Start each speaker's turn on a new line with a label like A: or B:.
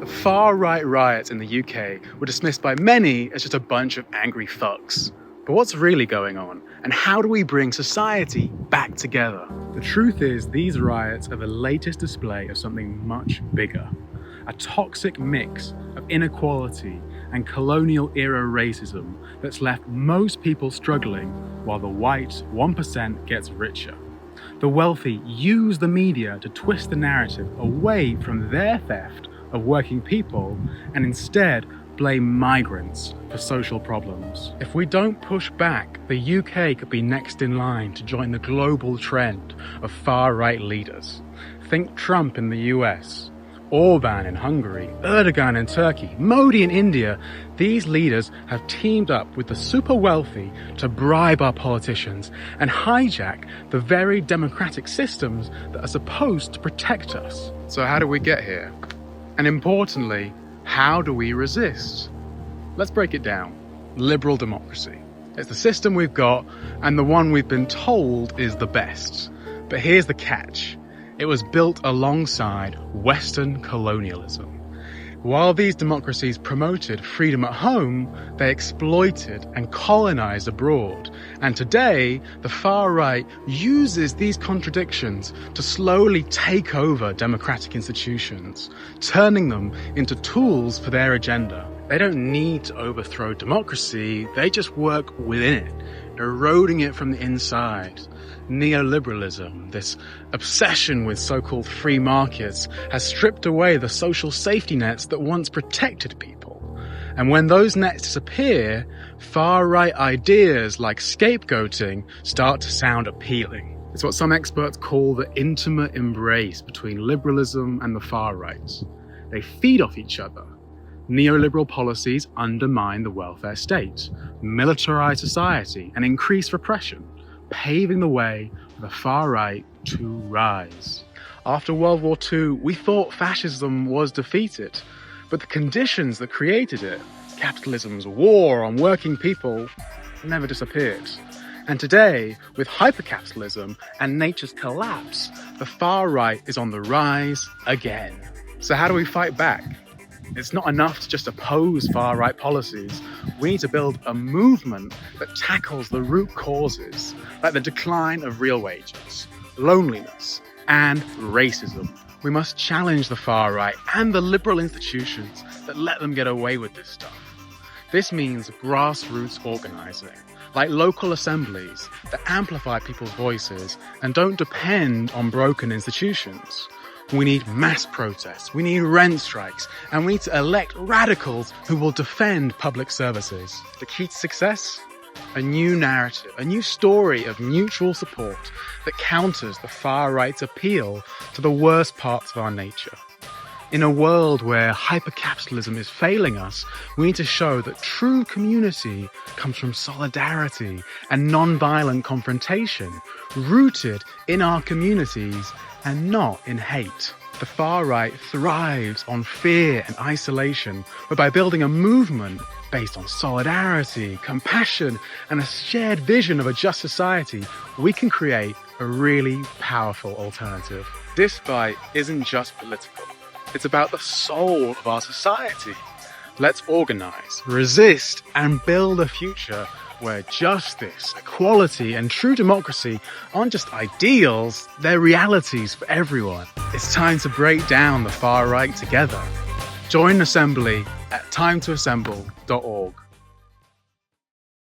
A: The far-right riots in the UK were dismissed by many as just a bunch of angry thugs. But what's really going on, and how do we bring society back together? The truth is, these riots are the latest display of something much bigger. A toxic mix of inequality and colonial-era racism that's left most people struggling while the white 1% gets richer. The wealthy use the media to twist the narrative away from their theft of working people and instead blame migrants for social problems. If we don't push back, the UK could be next in line to join the global trend of far-right leaders. Think Trump in the US, Orbán in Hungary, Erdoğan in Turkey, Modi in India. These leaders have teamed up with the super wealthy to bribe our politicians and hijack the very democratic systems that are supposed to protect us. So how do we get here? And importantly, how do we resist? Let's break it down. Liberal democracy. It's the system we've got and the one we've been told is the best. But here's the catch. It was built alongside Western colonialism. While these democracies promoted freedom at home, they exploited and colonized abroad. And today, the far right uses these contradictions to slowly take over democratic institutions, turning them into tools for their agenda. They don't need to overthrow democracy, they just work within it, eroding it from the inside. Neoliberalism, this obsession with so-called free markets, has stripped away the social safety nets that once protected people. And when those nets disappear, far-right ideas like scapegoating start to sound appealing. It's what some experts call the intimate embrace between liberalism and the far right. They feed off each other. Neoliberal policies undermine the welfare state, militarize society, and increase repression, paving the way for the far right to rise. After World War II, we thought fascism was defeated, but the conditions that created it, capitalism's war on working people, never disappeared. And today, with hypercapitalism and nature's collapse, the far right is on the rise again. So how do we fight back? It's not enough to just oppose far-right policies. We need to build a movement that tackles the root causes, like the decline of real wages, loneliness, and racism. We must challenge the far-right and the liberal institutions that let them get away with this stuff. This means grassroots organizing, like local assemblies that amplify people's voices and don't depend on broken institutions. We need mass protests, we need rent strikes, and we need to elect radicals who will defend public services. The key to success? A new narrative, a new story of mutual support that counters the far-right's appeal to the worst parts of our nature. In a world where hypercapitalism is failing us, we need to show that true community comes from solidarity and non-violent confrontation, rooted in our communities and not in hate. The far right thrives on fear and isolation, but by building a movement based on solidarity, compassion, and a shared vision of a just society, we can create a really powerful alternative. This fight isn't just political. It's about the soul of our society. Let's organize, resist, and build a future where justice, equality, and true democracy aren't just ideals, they're realities for everyone. It's time to break down the far right together. Join an assembly at timetoassemble.org.